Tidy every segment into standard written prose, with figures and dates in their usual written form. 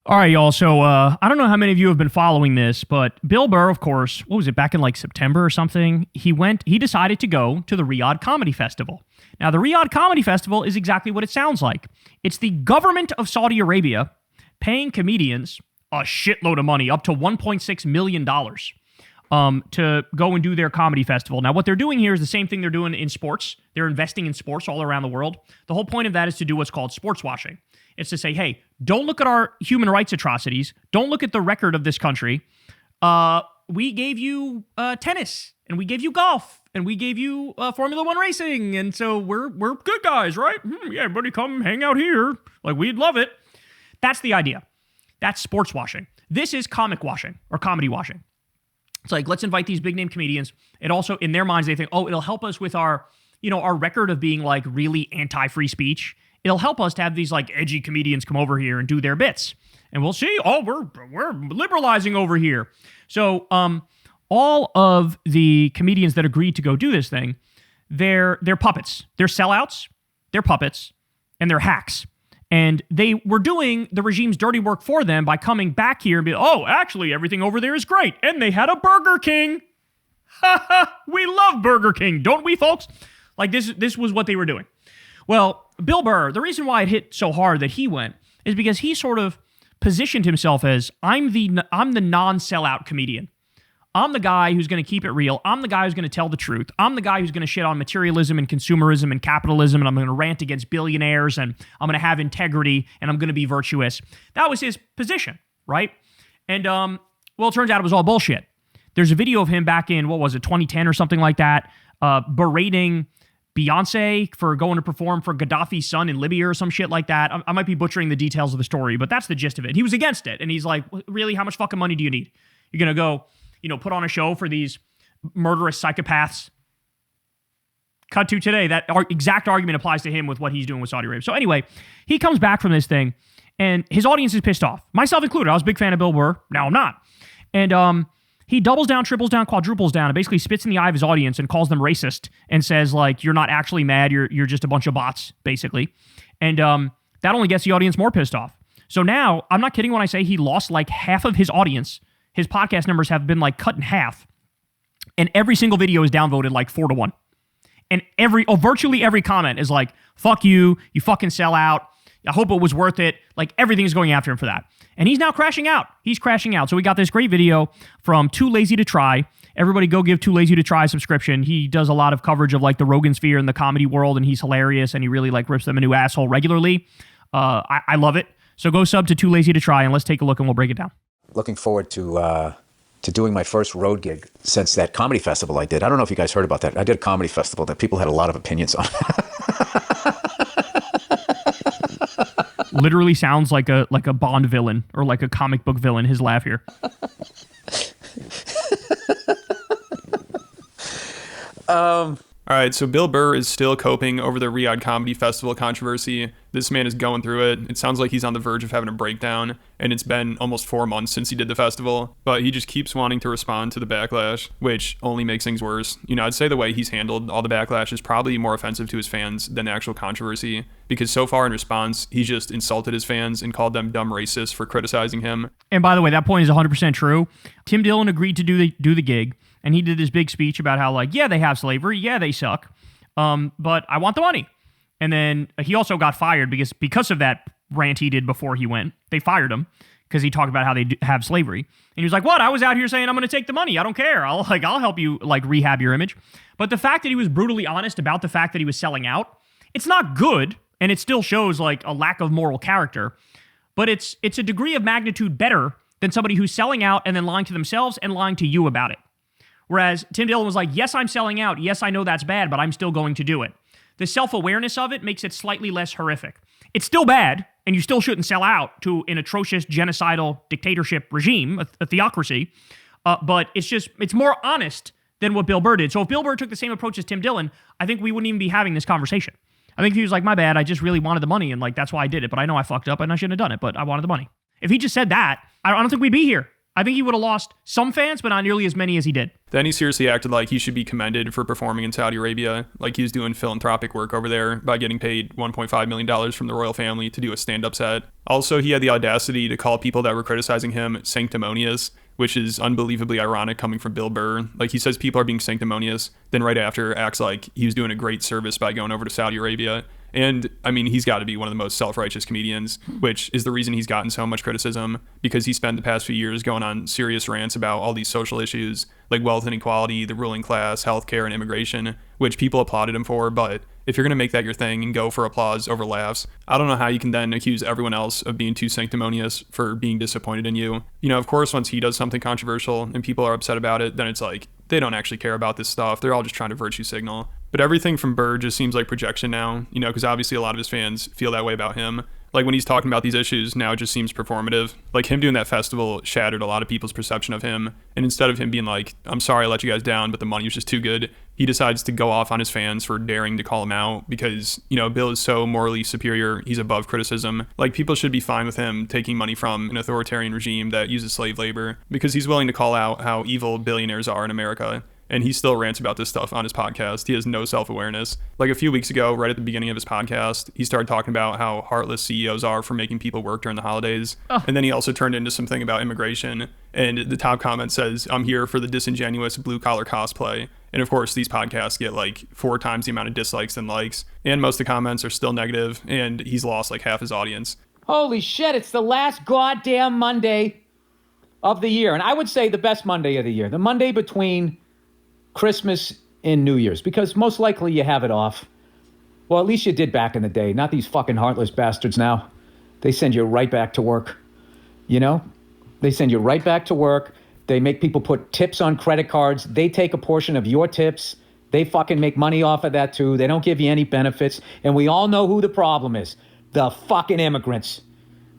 All right, y'all. So I don't know how many of you have been following this, but Bill Burr, of course, what was it, back in like September or something? He decided to go to the Riyadh Comedy Festival. Now, the Riyadh Comedy Festival is exactly what it sounds like. It's the government of Saudi Arabia paying comedians a shitload of money, up to $1.6 million, to go and do their comedy festival. Now, what they're doing here is the same thing they're doing in sports. They're investing in sports all around the world. The whole point of that is to do what's called sports washing. It's to say, hey, don't look at our human rights atrocities. Don't look at the record of this country. We gave you tennis, and we gave you golf, and we gave you Formula One racing, and so we're good guys, right? Yeah, everybody come hang out here. Like, we'd love it. That's the idea. That's sports washing. This is comic washing or comedy washing. It's like, let's invite these big name comedians. It also, in their minds, they think, oh, it'll help us with our record of being like really anti-free speech. It'll help us to have these like edgy comedians come over here and do their bits. And we'll see, oh, we're liberalizing over here. So all of the comedians that agreed to go do this thing, they're puppets. They're sellouts, they're puppets, and they're hacks. And they were doing the regime's dirty work for them by coming back here and be, oh, actually, everything over there is great. And they had a Burger King. We love Burger King, don't we, folks? Like, this was what they were doing. Well, Bill Burr, the reason why it hit so hard that he went is because he sort of positioned himself as, I'm the non-sellout comedian. I'm the guy who's going to keep it real. I'm the guy who's going to tell the truth. I'm the guy who's going to shit on materialism and consumerism and capitalism, and I'm going to rant against billionaires, and I'm going to have integrity, and I'm going to be virtuous. That was his position, right? And, well, it turns out it was all bullshit. There's a video of him back in, 2010 or something like that, berating Beyonce for going to perform for Gaddafi's son in Libya or some shit like that. I might be butchering the details of the story, but that's the gist of it. He was against it, and he's like, really, how much fucking money do you need? You're going to go, put on a show for these murderous psychopaths? Cut to today, that exact argument applies to him with what he's doing with Saudi Arabia. So anyway, he comes back from this thing, and his audience is pissed off. Myself included. I was a big fan of Bill Burr. Now I'm not. And he doubles down, triples down, quadruples down, and basically spits in the eye of his audience and calls them racist and says, like, you're not actually mad, you're just a bunch of bots, basically. And that only gets the audience more pissed off. So now, I'm not kidding when I say he lost like half of his audience. His podcast numbers have been like cut in half. And every single video is downvoted like 4-1. And virtually every comment is like, fuck you, you fucking sell out. I hope it was worth it. Like, everything is going after him for that. And he's now crashing out. He's crashing out. So we got this great video from Too Lazy to Try. Everybody go give Too Lazy to Try a subscription. He does a lot of coverage of like the Rogan sphere and the comedy world, and he's hilarious, and he really like rips them a new asshole regularly. I love it. So go sub to Too Lazy to Try, and let's take a look, and we'll break it down. Looking forward to doing my first road gig since that comedy festival I did. I don't know if you guys heard about that. I did a comedy festival that people had a lot of opinions on. Literally sounds like a Bond villain or like a comic book villain, his laugh here. All right, so Bill Burr is still coping over the Riyadh Comedy Festival controversy. This man is going through it. It sounds like he's on the verge of having a breakdown, and it's been almost 4 months since he did the festival, but he just keeps wanting to respond to the backlash, which only makes things worse. I'd say the way he's handled all the backlash is probably more offensive to his fans than the actual controversy, because so far in response, he's just insulted his fans and called them dumb racists for criticizing him. And by the way, that point is 100% true. Tim Dillon agreed to do the gig, and he did this big speech about how, like, yeah, they have slavery, yeah, they suck, but I want the money. And then he also got fired because of that rant he did before he went. They fired him because he talked about how they have slavery. And he was like, what? I was out here saying I'm going to take the money. I don't care. I'll help you like rehab your image. But the fact that he was brutally honest about the fact that he was selling out, it's not good, and it still shows like a lack of moral character. But it's a degree of magnitude better than somebody who's selling out and then lying to themselves and lying to you about it. Whereas Tim Dillon was like, yes, I'm selling out. Yes, I know that's bad, but I'm still going to do it. The self-awareness of it makes it slightly less horrific. It's still bad, and you still shouldn't sell out to an atrocious genocidal dictatorship regime, a theocracy, but it's more honest than what Bill Burr did. So if Bill Burr took the same approach as Tim Dillon, I think we wouldn't even be having this conversation. I think if he was like, my bad, I just really wanted the money, and like that's why I did it, but I know I fucked up and I shouldn't have done it, but I wanted the money. If he just said that, I don't think we'd be here. I think he would have lost some fans, but not nearly as many as he did. Then he seriously acted like he should be commended for performing in Saudi Arabia, like he was doing philanthropic work over there by getting paid $1.5 million from the royal family to do a stand-up set. Also, he had the audacity to call people that were criticizing him sanctimonious, which is unbelievably ironic coming from Bill Burr. Like, he says people are being sanctimonious, then right after acts like he was doing a great service by going over to Saudi Arabia. And, I mean, he's got to be one of the most self-righteous comedians, which is the reason he's gotten so much criticism, because he spent the past few years going on serious rants about all these social issues, like wealth inequality, the ruling class, healthcare, and immigration, which people applauded him for. But if you're going to make that your thing and go for applause over laughs, I don't know how you can then accuse everyone else of being too sanctimonious for being disappointed in you. You know, of course, once he does something controversial and people are upset about it, then it's like, they don't actually care about this stuff. They're all just trying to virtue signal. But everything from Burr just seems like projection now, you know, because obviously a lot of his fans feel that way about him. Like, when he's talking about these issues, now it just seems performative. Like, him doing that festival shattered a lot of people's perception of him. And instead of him being like, I'm sorry I let you guys down, but the money was just too good, he decides to go off on his fans for daring to call him out because, you know, Bill is so morally superior. He's above criticism. Like, people should be fine with him taking money from an authoritarian regime that uses slave labor because he's willing to call out how evil billionaires are in America. And he still rants about this stuff on his podcast. He has no self-awareness. Like, a few weeks ago, right at the beginning of his podcast, he started talking about how heartless CEOs are for making people work during the holidays. Oh. And then he also turned into something about immigration. And the top comment says, I'm here for the disingenuous blue-collar cosplay. And of course, these podcasts get like 4 times the amount of dislikes than likes. And most of the comments are still negative, and he's lost like half his audience. Holy shit, it's the last goddamn Monday of the year. And I would say the best Monday of the year. The Monday between Christmas and New Year's, because most likely you have it off. Well, at least you did back in the day. Not these fucking heartless bastards now. They send you right back to work. You know? They send you right back to work. They make people put tips on credit cards. They take a portion of your tips. They fucking make money off of that too. They don't give you any benefits. And we all know who the problem is. The fucking immigrants.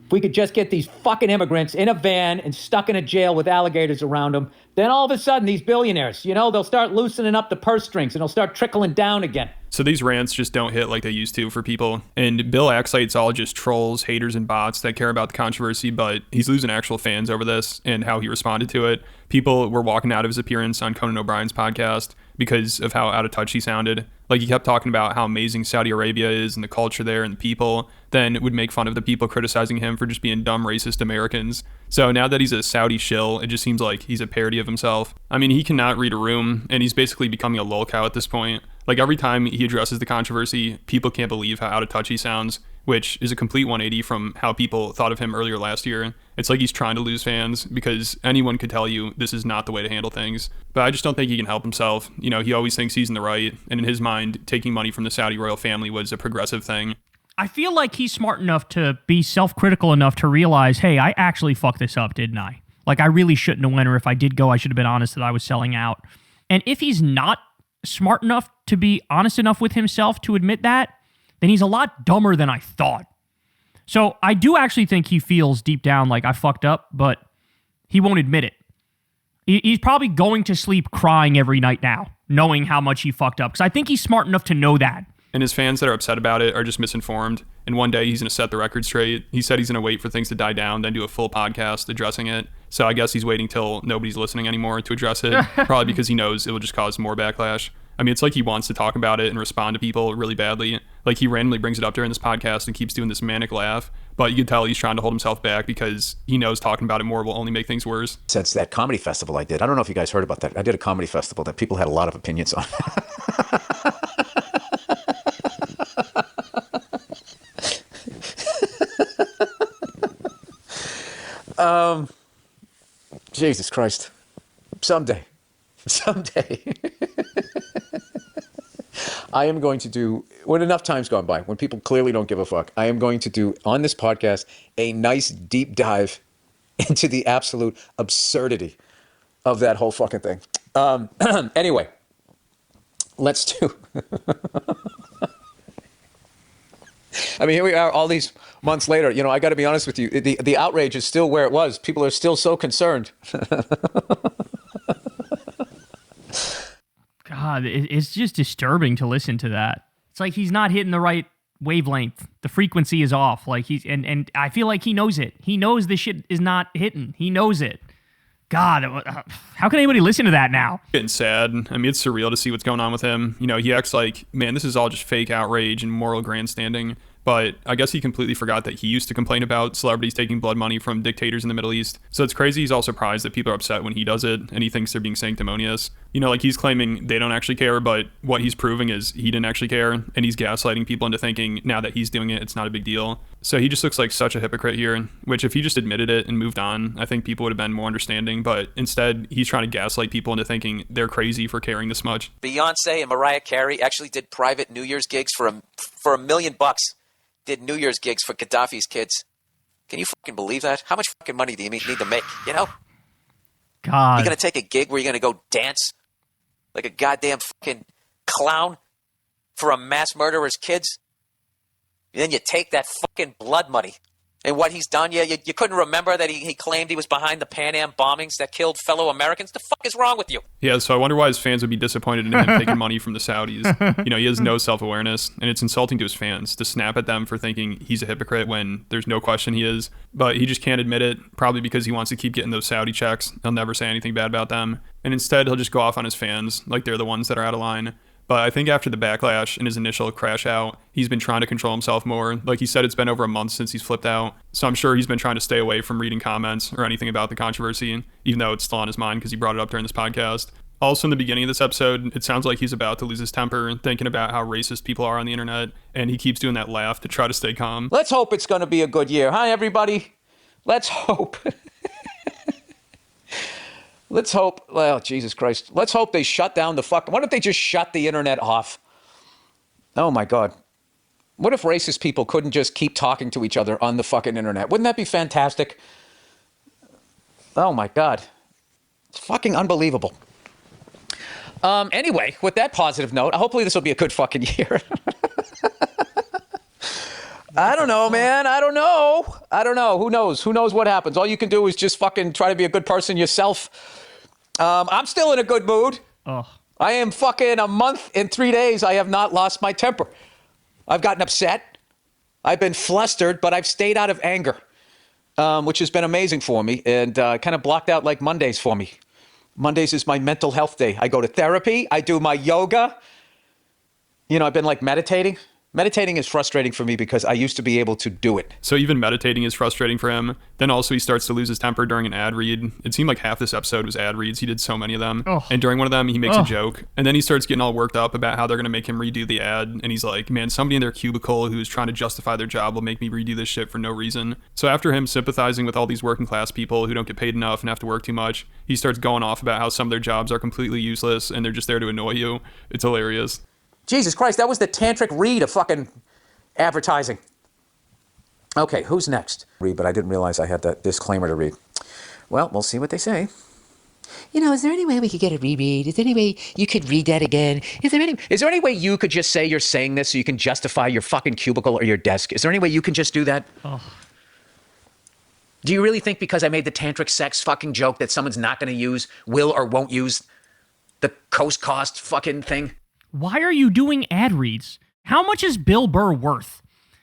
If we could just get these fucking immigrants in a van and stuck in a jail with alligators around them, then all of a sudden these billionaires, you know, they'll start loosening up the purse strings and they'll start trickling down again. So these rants just don't hit like they used to for people. And Bill acts like it's all just trolls, haters, and bots that care about the controversy, but he's losing actual fans over this and how he responded to it. People were walking out of his appearance on Conan O'Brien's podcast because of how out of touch he sounded. Like, he kept talking about how amazing Saudi Arabia is and the culture there and the people, then would make fun of the people criticizing him for just being dumb, racist Americans. So now that he's a Saudi shill, it just seems like he's a parody of himself. I mean, he cannot read a room, and he's basically becoming a lolcow at this point. Like, every time he addresses the controversy, people can't believe how out of touch he sounds, which is a complete 180 from how people thought of him earlier last year. It's like he's trying to lose fans because anyone could tell you this is not the way to handle things. But I just don't think he can help himself. You know, he always thinks he's in the right, and in his mind, taking money from the Saudi royal family was a progressive thing. I feel like he's smart enough to be self-critical enough to realize, hey, I actually fucked this up, didn't I? Like, I really shouldn't have went, or if I did go, I should have been honest that I was selling out. And if he's not smart enough to be honest enough with himself to admit that, then he's a lot dumber than I thought. So I do actually think he feels deep down like I fucked up, but he won't admit it. He's probably going to sleep crying every night now, knowing how much he fucked up, because I think he's smart enough to know that. And his fans that are upset about it are just misinformed. And one day he's going to set the record straight. He said he's going to wait for things to die down, then do a full podcast addressing it. So I guess he's waiting till nobody's listening anymore to address it, probably because he knows it will just cause more backlash. I mean, it's like he wants to talk about it and respond to people really badly. Like, he randomly brings it up during this podcast and keeps doing this manic laugh. But you can tell he's trying to hold himself back because he knows talking about it more will only make things worse. Since that comedy festival I did, I don't know if you guys heard about that. I did a comedy festival that people had a lot of opinions on. Jesus Christ. Someday. I am going to do, when enough time's gone by, when people clearly don't give a fuck, I am going to do on this podcast a nice deep dive into the absolute absurdity of that whole fucking thing. Anyway, let's do. I mean, here we are all these months later. You know, I got to be honest with you. The outrage is still where it was. People are still so concerned. God, it's just disturbing to listen to that. It's like he's not hitting the right wavelength. The frequency is off. Like, and I feel like he knows it. He knows this shit is not hitting. He knows it. God, how can anybody listen to that now? Getting sad. I mean, it's surreal to see what's going on with him. You know, he acts like, man, this is all just fake outrage and moral grandstanding. But I guess he completely forgot that he used to complain about celebrities taking blood money from dictators in the Middle East. So it's crazy he's all surprised that people are upset when he does it, and he thinks they're being sanctimonious. You know, like he's claiming they don't actually care, but what he's proving is he didn't actually care, and he's gaslighting people into thinking now that he's doing it, it's not a big deal. So he just looks like such a hypocrite here, which if he just admitted it and moved on, I think people would have been more understanding. But instead, he's trying to gaslight people into thinking they're crazy for caring this much. Beyonce and Mariah Carey actually did private New Year's gigs for $1 million. Did New Year's gigs for Gaddafi's kids. Can you fucking believe that? How much fucking money do you need to make, you know? God. You're going to take a gig where you're going to go dance like a goddamn fucking clown for a mass murderer's kids? And then you take that fucking blood money. And what he's done, you couldn't remember that he claimed he was behind the Pan Am bombings that killed fellow Americans? The fuck is wrong with you? Yeah, so I wonder why his fans would be disappointed in him taking money from the Saudis. You know, he has no self-awareness, and it's insulting to his fans to snap at them for thinking he's a hypocrite when there's no question he is. But he just can't admit it, probably because he wants to keep getting those Saudi checks. He'll never say anything bad about them. And instead, he'll just go off on his fans like they're the ones that are out of line. But I think after the backlash and his initial crash out, he's been trying to control himself more. Like he said, it's been over a month since he's flipped out. So I'm sure he's been trying to stay away from reading comments or anything about the controversy, even though it's still on his mind because he brought it up during this podcast. Also, in the beginning of this episode, it sounds like he's about to lose his temper, thinking about how racist people are on the internet, and he keeps doing that laugh to try to stay calm. Let's hope it's going to be a good year. Hi, everybody. Let's hope. Let's hope, well, Jesus Christ. Let's hope they shut down the fuck. What if they just shut the internet off? Oh, my God. What if racist people couldn't just keep talking to each other on the fucking internet? Wouldn't that be fantastic? Oh, my God. It's fucking unbelievable. Anyway, with that positive note, hopefully this will be a good fucking year. I don't know, man. I don't know. Who knows? Who knows what happens? All you can do is just fucking try to be a good person yourself. I'm still in a good mood. Oh. I am fucking a month and 3 days. I have not lost my temper. I've gotten upset. I've been flustered, but I've stayed out of anger, which has been amazing for me and kind of blocked out like Mondays for me. Mondays is my mental health day. I go to therapy. I do my yoga. You know, I've been like meditating. Meditating is frustrating for me because I used to be able to do it. So even meditating is frustrating for him. Then also he starts to lose his temper during an ad read. It seemed like half this episode was ad reads. He did so many of them. Oh. And during one of them, he makes a joke. And then he starts getting all worked up about how they're going to make him redo the ad. And he's like, man, somebody in their cubicle who's trying to justify their job will make me redo this shit for no reason. So after him sympathizing with all these working class people who don't get paid enough and have to work too much, he starts going off about how some of their jobs are completely useless and they're just there to annoy you. It's hilarious. Jesus Christ, that was the tantric read of fucking advertising. Okay, who's next? Read, but I didn't realize I had that disclaimer to read. Well, we'll see what they say. You know, is there any way we could get a reread? Is there any way you could read that again? Is there any way you could just say you're saying this so you can justify your fucking cubicle or your desk? Is there any way you can just do that? Oh. Do you really think because I made the tantric sex fucking joke that someone's not going to use, will or won't use the coast fucking thing? Why are you doing ad reads? How much is Bill Burr worth?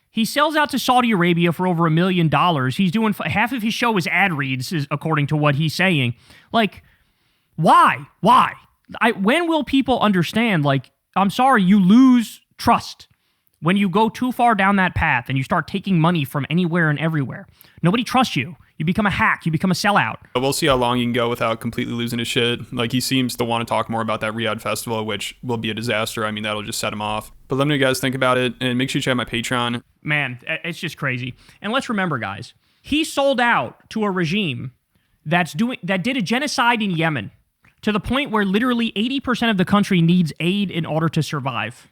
He sells out to Saudi Arabia for over $1 million. He's doing half of his show is ad reads, according to what he's saying. Like, why? Why? When will people understand? Like, I'm sorry, you lose trust when you go too far down that path and you start taking money from anywhere and everywhere. Nobody trusts you. You become a hack. You become a sellout. We'll see how long he can go without completely losing his shit. Like, he seems to want to talk more about that Riyadh festival, which will be a disaster. I mean, that'll just set him off. But let me know what you guys think about it, and make sure you check out my Patreon. Man, it's just crazy. And let's remember, guys, he sold out to a regime that did a genocide in Yemen to the point where literally 80% of the country needs aid in order to survive.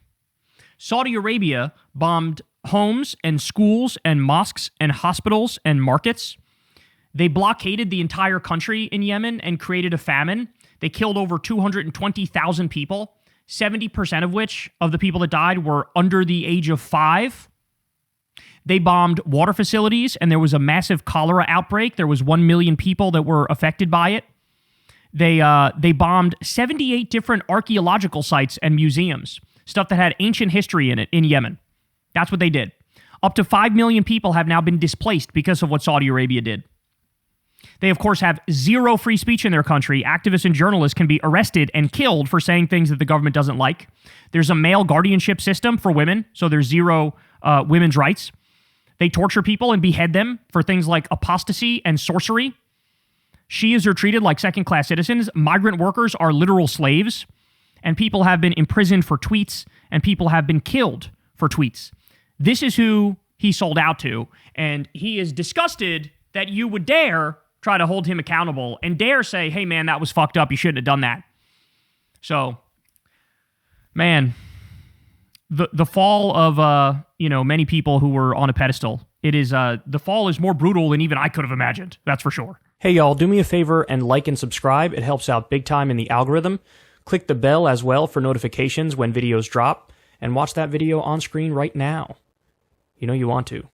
Saudi Arabia bombed homes and schools and mosques and hospitals and markets. They blockaded the entire country in Yemen and created a famine. They killed over 220,000 people, 70% of which of the people that died were under the age of 5. They bombed water facilities, and there was a massive cholera outbreak. There was 1 million people that were affected by it. They bombed 78 different archaeological sites and museums, stuff that had ancient history in it in Yemen. That's what they did. Up to 5 million people have now been displaced because of what Saudi Arabia did. They, of course, have zero free speech in their country. Activists and journalists can be arrested and killed for saying things that the government doesn't like. There's a male guardianship system for women, so there's zero women's rights. They torture people and behead them for things like apostasy and sorcery. Shias are treated like second-class citizens. Migrant workers are literal slaves. And people have been imprisoned for tweets, and people have been killed for tweets. This is who he sold out to, and he is disgusted that you would dare try to hold him accountable and dare say, hey, man, that was fucked up. You shouldn't have done that. So, man, the fall of, many people who were on a pedestal, the fall is more brutal than even I could have imagined. That's for sure. Hey, y'all, do me a favor and like and subscribe. It helps out big time in the algorithm. Click the bell as well for notifications when videos drop, and watch that video on screen right now. You know you want to.